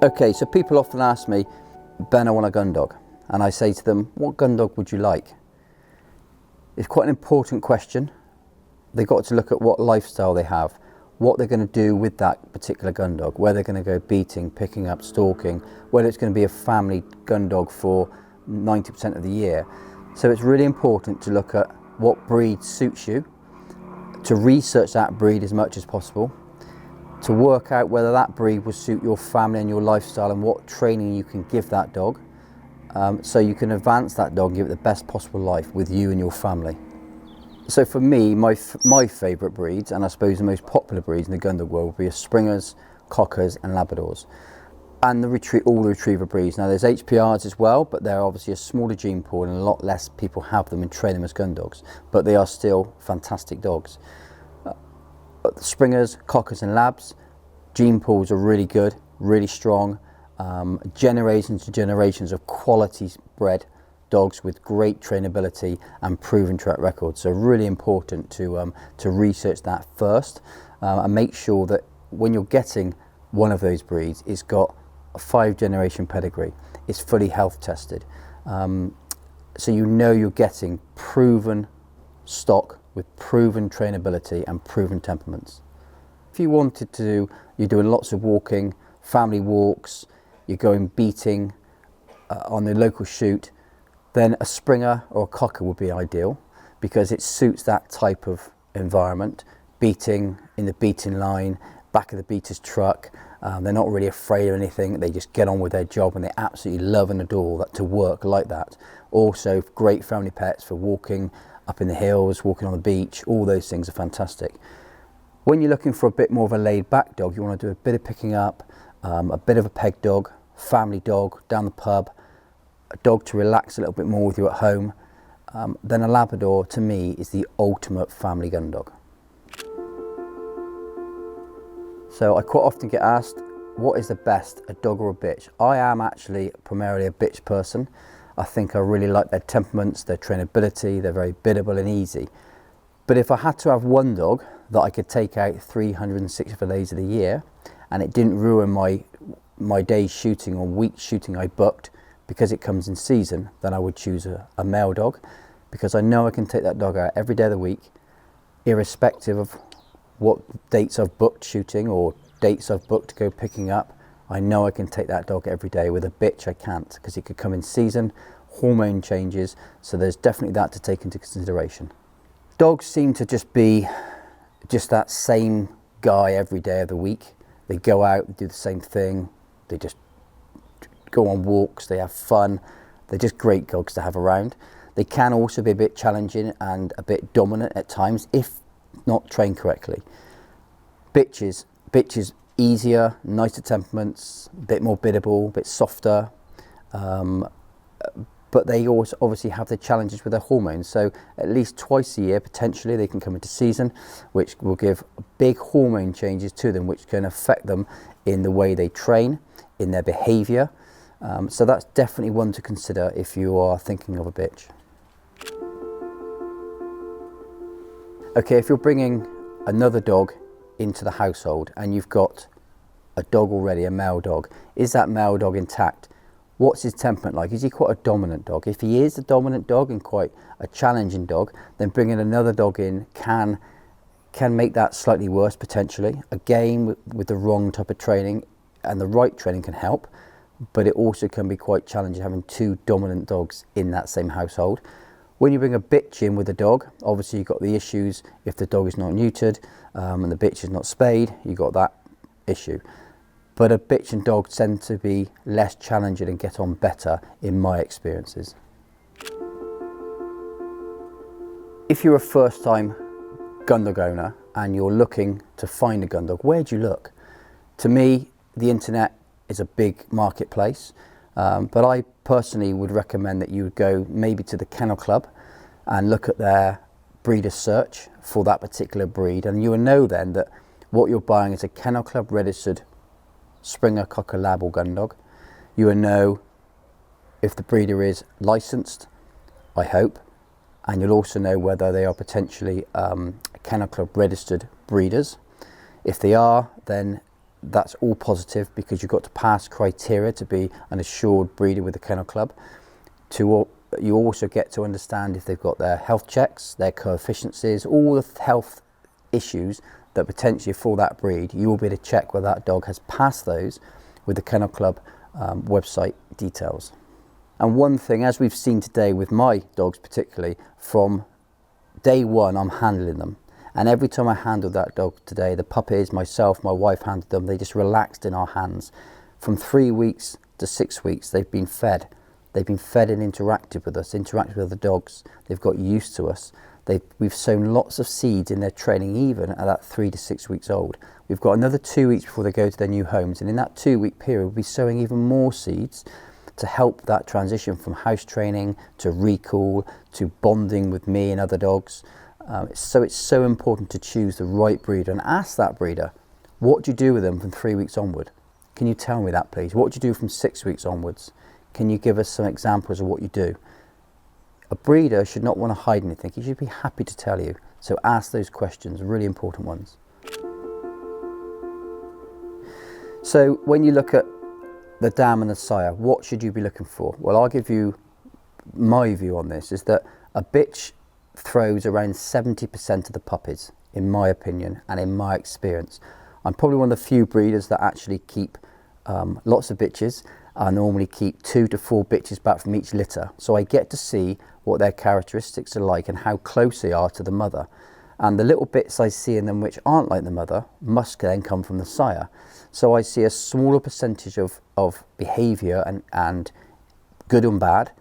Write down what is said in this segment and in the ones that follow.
Okay, so people often ask me, Ben, I want a gundog. And I say to them, what gundog would you like? It's quite an important question. They've got to look at what lifestyle they have, what they're going to do with that particular gundog, where they're going to go beating, picking up, stalking, whether it's going to be a family gundog for 90% of the year. So it's really important to look at what breed suits you, to research that breed as much as possible, to work out whether that breed will suit your family and your lifestyle and what training you can give that dog, so you can advance that dog and give it the best possible life with you and your family. So for me, my favourite breeds, and I suppose the most popular breeds in the gundog world, would be Springers, Cockers and Labradors. And all the retriever breeds. Now there's HPRs as well, but they're obviously a smaller gene pool and a lot less people have them and train them as gundogs. But they are still fantastic dogs. Springers, Cockers and Labs, gene pools are really good, really strong. Generations and generations of quality bred dogs with great trainability and proven track records. So really important to research that first and make sure that when you're getting one of those breeds, it's got a 5-generation pedigree, it's fully health tested. So you know you're getting proven stock with proven trainability and proven temperaments. If you wanted to, you're doing lots of walking, family walks, you're going beating on the local shoot, then a Springer or a Cocker would be ideal because it suits that type of environment. Beating in the beating line, back of the beater's truck, they're not really afraid of anything, they just get on with their job and they absolutely love and adore that to work like that. Also great family pets for walking up in the hills, walking on the beach, all those things are fantastic. When you're looking for a bit more of a laid back dog, you want to do a bit of picking up, a bit of a peg dog, family dog, down the pub, a dog to relax a little bit more with you at home, then a Labrador to me is the ultimate family gundog. So I quite often get asked, what is the best, a dog or a bitch? I am actually primarily a bitch person. I think I really like their temperaments, their trainability, they're very biddable and easy. But if I had to have one dog that I could take out 365 days of the year and it didn't ruin my days shooting or weeks shooting I booked because it comes in season, then I would choose a male dog because I know I can take that dog out every day of the week, irrespective of what dates I've booked shooting or dates I've booked to go picking up. I know I can take that dog every day. With a bitch I can't because it could come in season, hormone changes, so there's definitely that to take into consideration. Dogs seem to just be that same guy every day of the week. They go out, they do the same thing, they just go on walks, they have fun, they're just great dogs to have around. They can also be a bit challenging and a bit dominant at times if not trained correctly. Bitches easier, nicer temperaments, a bit more biddable, a bit softer, but they also obviously have the challenges with their hormones. So at least twice a year potentially they can come into season, which will give big hormone changes to them, which can affect them in the way they train, in their behaviour. So that's definitely one to consider if you are thinking of a bitch. Okay, if you're bringing another dog into the household and you've got a dog already, a male dog, is that male dog intact? What's his temperament like? Is he quite a dominant dog? If he is a dominant dog and quite a challenging dog, then bringing another dog in can make that slightly worse potentially. Again, with the wrong type of training, and the right training can help, but it also can be quite challenging having two dominant dogs in that same household. When you bring a bitch in with a dog, obviously you've got the issues if the dog is not neutered and the bitch is not spayed, you've got that issue. But a bitch and dog tend to be less challenging and get on better in my experiences. If you're a first time gundog owner and you're looking to find a gundog, where do you look? To me, the internet is a big marketplace, but I personally would recommend that you would go maybe to the kennel club and look at their breeder search for that particular breed, and you will know then that what you're buying is a kennel club registered Springer, Cocker, Lab or Gundog. You will know if the breeder is licensed, I hope, and you'll also know whether they are potentially kennel club registered breeders. If they are, then that's all positive, because you've got to pass criteria to be an assured breeder with the Kennel Club. You also get to understand if they've got their health checks, their coefficiencies, all the health issues that potentially for that breed, you will be able to check whether that dog has passed those with the Kennel Club website details. And one thing, as we've seen today with my dogs particularly, from day one I'm handling them. And every time I handled that dog today, the puppies, myself, my wife handled them, they just relaxed in our hands. From 3 weeks to 6 weeks, they've been fed. They've been fed and interacted with us, interacted with other dogs. They've got used to us. We've sown lots of seeds in their training, even at that 3 to 6 weeks old. We've got another 2 weeks before they go to their new homes. And in that 2-week period, we'll be sowing even more seeds to help that transition from house training to recall to bonding with me and other dogs. So it's so important to choose the right breeder and ask that breeder, what do you do with them from 3 weeks onward? Can you tell me that, please? What do you do from 6 weeks onwards? Can you give us some examples of what you do? A breeder should not want to hide anything. He should be happy to tell you. So ask those questions, really important ones. So when you look at the dam and the sire, what should you be looking for? Well, I'll give you my view on this, is that a bitch throws around 70% of the puppies, in my opinion and in my experience. I'm probably one of the few breeders that actually keep lots of bitches. I normally keep 2 to 4 bitches back from each litter, so I get to see what their characteristics are like and how close they are to the mother. And the little bits I see in them which aren't like the mother must then come from the sire. So I see a smaller percentage of behaviour and good and bad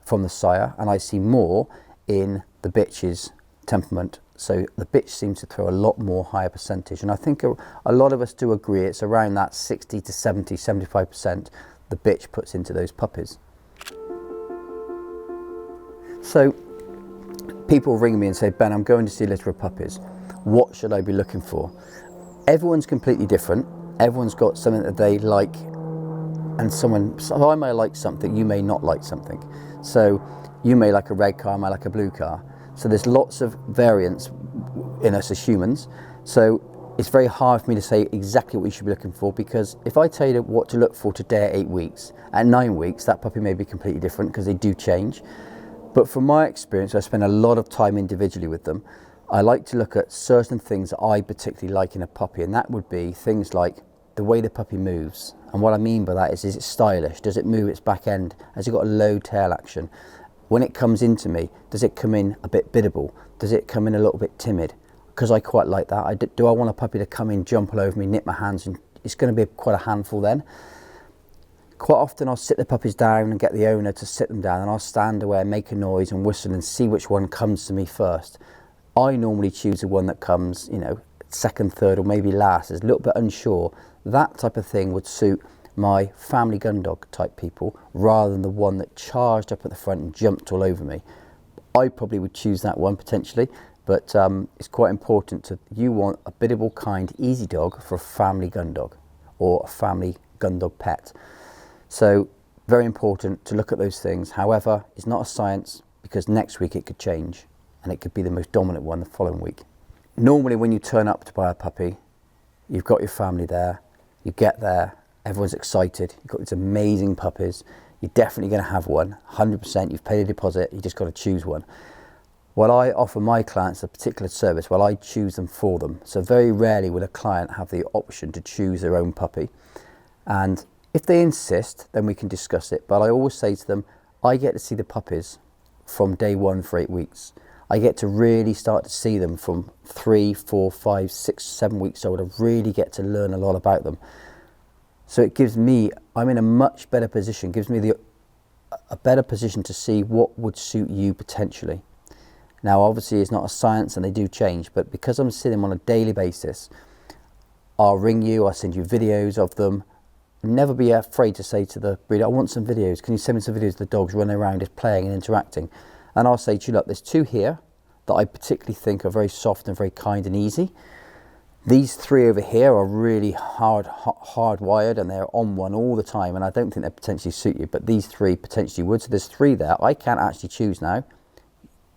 from the sire, and I see more in the bitch's temperament. So the bitch seems to throw a lot more higher percentage, and I think a lot of us do agree it's around that 60 to 70, 75% the bitch puts into those puppies. So people ring me and say, Ben, I'm going to see a litter of puppies. What should I be looking for? Everyone's completely different. Everyone's got something that they like, and so I may like something, you may not like something. So you may like a red car, I may like a blue car. So there's lots of variance in us as humans. So it's very hard for me to say exactly what you should be looking for, because if I tell you what to look for today at 8 weeks, at 9 weeks, that puppy may be completely different, because they do change. But from my experience, I spend a lot of time individually with them. I like to look at certain things that I particularly like in a puppy, and that would be things like the way the puppy moves. And what I mean by that is it stylish? Does it move its back end? Has it got a low tail action? When it comes into me, does it come in a bit biddable? Does it come in a little bit timid? Because I quite like that. Do I want a puppy to come in, jump all over me, nip my hands, and it's going to be quite a handful then. Quite often I'll sit the puppies down and get the owner to sit them down, and I'll stand away and make a noise and whistle and see which one comes to me first. I normally choose the one that comes, second, third, or maybe last. Is a little bit unsure. That type of thing would suit my family gundog type people, rather than the one that charged up at the front and jumped all over me. I probably would choose that one potentially, but it's quite important you want a biddable, kind, easy dog for a family gundog or a family gundog pet. So very important to look at those things. However, it's not a science, because next week it could change and it could be the most dominant one the following week. Normally when you turn up to buy a puppy, you've got your family there, you get there, everyone's excited, you've got these amazing puppies, you're definitely going to have one, 100%, you've paid a deposit, you just got to choose one. Well, I offer my clients a particular service. Well, I choose them for them. So very rarely will a client have the option to choose their own puppy. And if they insist, then we can discuss it. But I always say to them, I get to see the puppies from day one for 8 weeks. I get to really start to see them from 3, 4, 5, 6, 7 weeks old. I really get to learn a lot about them. So it gives me, I'm in a much better position, gives me a better position to see what would suit you potentially. Now, obviously it's not a science and they do change, but because I'm seeing them on a daily basis, I'll ring you, I'll send you videos of them. Never be afraid to say to the breeder, I want some videos. Can you send me some videos of the dogs running around, just playing and interacting? And I'll say to you, look, there's 2 here that I particularly think are very soft and very kind and easy. These 3 over here are really hardwired, and they're on one all the time, and I don't think they potentially suit you, but these 3 potentially would. So there's 3 there. I can't actually choose now.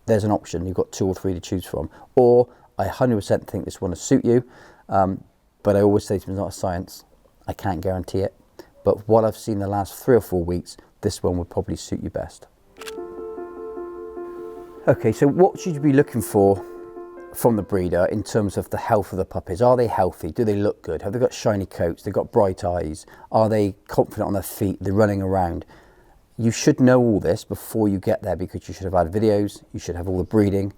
There's an option. You've got 2 or 3 to choose from. Or I 100% think this one will suit you, but I always say to them, it's not a science. I can't guarantee it, but what I've seen the last 3 or 4 weeks, this one would probably suit you best. Okay, so what should you be looking for from the breeder in terms of the health of the puppies? Are they healthy? Do they look good? Have they got shiny coats? They've got bright eyes? Are they confident on their feet? They're running around? You should know all this before you get there, because you should have had videos, you should have all the breeding,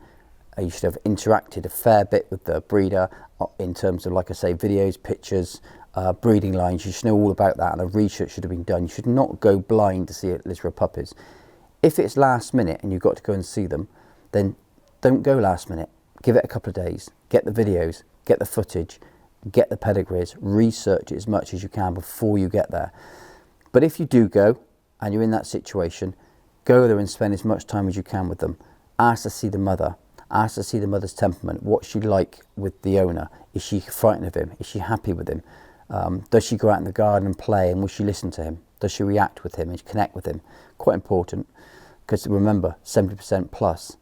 you should have interacted a fair bit with the breeder in terms of, like I say, videos, pictures, breeding lines. You should know all about that, and the research should have been done. You should not go blind to see a litter of puppies. If it's last minute and you've got to go and see them, then don't go last minute. Give it a couple of days, get the videos, get the footage, get the pedigrees, research it as much as you can before you get there. But if you do go and you're in that situation, go there and spend as much time as you can with them. Ask to see the mother, ask to see the mother's temperament, what's she like with the owner? Is she frightened of him? Is she happy with him? Does she go out in the garden and play, and will she listen to him? Does she react with him and connect with him? Quite important, because remember, 70% plus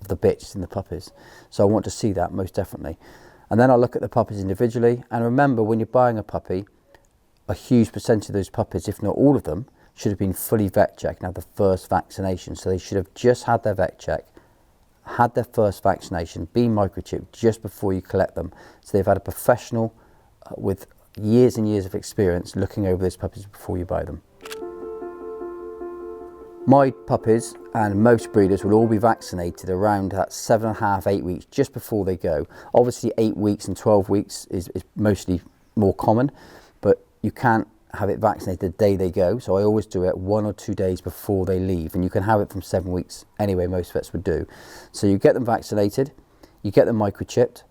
of the bitch in the puppies. So I want to see that most definitely. And then I'll look at the puppies individually. And remember, when you're buying a puppy, a huge percentage of those puppies, if not all of them, should have been fully vet checked and had the first vaccination. So they should have just had their vet check, had their first vaccination, been microchipped just before you collect them. So they've had a professional with years and years of experience looking over those puppies before you buy them. My puppies and most breeders will all be vaccinated around that 7.5, 8 weeks just before they go. Obviously 8 weeks and 12 weeks is mostly more common, but you can't have it vaccinated the day they go. So I always do it 1 or 2 days before they leave, and you can have it from 7 weeks anyway, most vets would do. So you get them vaccinated, you get them microchipped,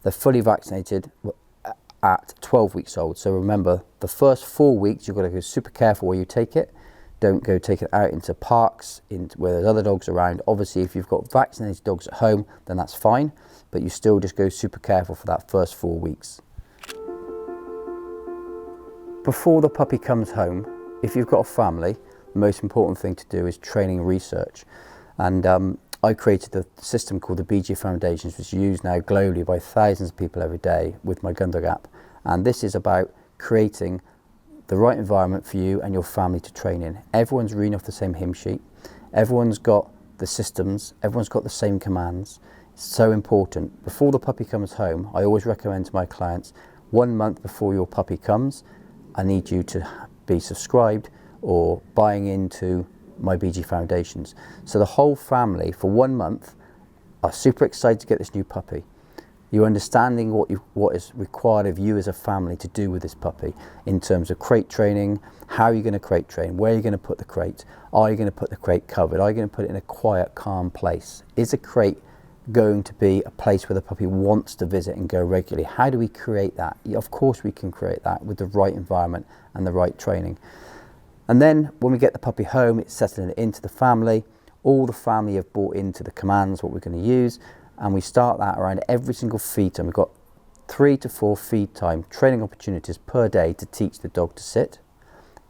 they're fully vaccinated at 12 weeks old. So remember, the first 4 weeks you've got to go super careful where you take it. Don't go take it out into parks, where there's other dogs around. Obviously, if you've got vaccinated dogs at home, then that's fine, but you still just go super careful for that first 4 weeks. Before the puppy comes home, if you've got a family, the most important thing to do is training research. And I created a system called the BG Foundations, which is used now globally by thousands of people every day with my Gundog app. And this is about creating the right environment for you and your family to train in. Everyone's reading off the same hymn sheet. Everyone's got the systems. Everyone's got the same commands. It's so important. Before the puppy comes home, I always recommend to my clients, 1 month before your puppy comes, I need you to be subscribed or buying into my BG Foundations. So the whole family for 1 month are super excited to get this new puppy. You're understanding what is required of you as a family to do with this puppy in terms of crate training. How are you going to crate train? Where are you going to put the crate? Are you going to put the crate covered? Are you going to put it in a quiet, calm place? Is a crate going to be a place where the puppy wants to visit and go regularly? How do we create that? Of course we can create that with the right environment and the right training. And then when we get the puppy home, it's settling it into the family. All the family have bought into the commands, what we're going to use, and we start that around every single feed time. We've got 3 to 4 feed time training opportunities per day to teach the dog to sit,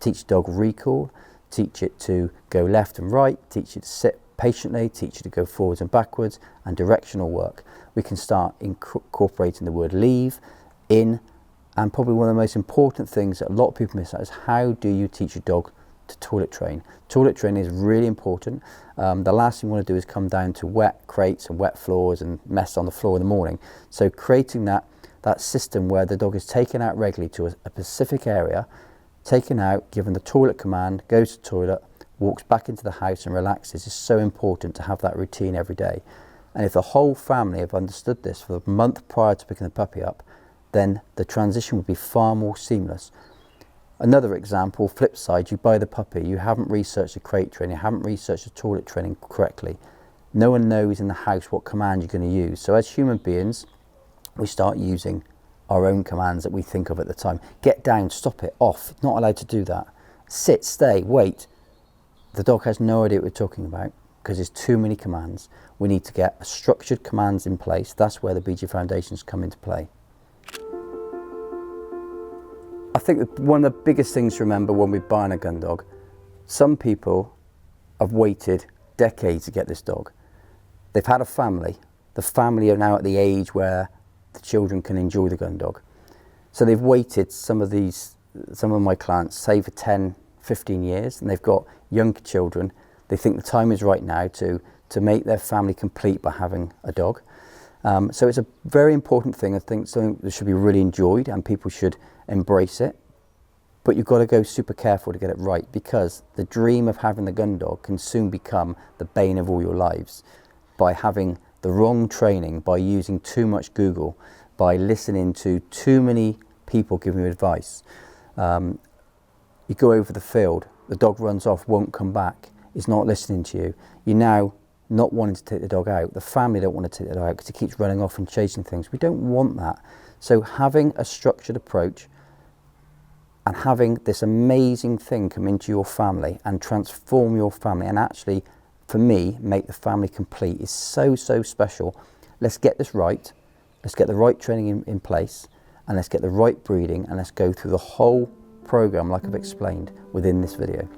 teach the dog recall, teach it to go left and right, teach it to sit patiently, teach it to go forwards and backwards, and directional work. We can start incorporating the word leave, in, and probably one of the most important things that a lot of people miss out is how do you teach a dog to toilet train. Toilet training is really important. The last thing you want to do is come down to wet crates and wet floors and mess on the floor in the morning. So creating that system where the dog is taken out regularly to a specific area, taken out, given the toilet command, goes to the toilet, walks back into the house and relaxes, is so important to have that routine every day. And if the whole family have understood this for the month prior to picking the puppy up, then the transition would be far more seamless. Another example, flip side, you buy the puppy, you haven't researched the crate training, you haven't researched the toilet training correctly. No one knows in the house what command you're going to use. So as human beings, we start using our own commands that we think of at the time. Get down, stop it, off, not allowed to do that. Sit, stay, wait. The dog has no idea what we're talking about because there's too many commands. We need to get structured commands in place. That's where the BG Foundations come into play. I think that one of the biggest things to remember when we're buying a gun dog, some people have waited decades to get this dog. They've had a family. The family are now at the age where the children can enjoy the gun dog. So they've waited, some of my clients say for 10, 15 years, and they've got young children. They think the time is right now to make their family complete by having a dog. So it's a very important thing. I think something that should be really enjoyed and people should embrace it. But you've got to go super careful to get it right, because the dream of having the gun dog can soon become the bane of all your lives by having the wrong training, by using too much Google, by listening to too many people giving you advice. You go over the field, the dog runs off, won't come back, is not listening to you. You're now not wanting to take the dog out. The family don't want to take the dog out because it keeps running off and chasing things. We don't want that. So having a structured approach and having this amazing thing come into your family and transform your family and actually, for me, make the family complete is so, so special. Let's get this right. Let's get the right training in place, and let's get the right breeding, and let's go through the whole program like I've explained within this video.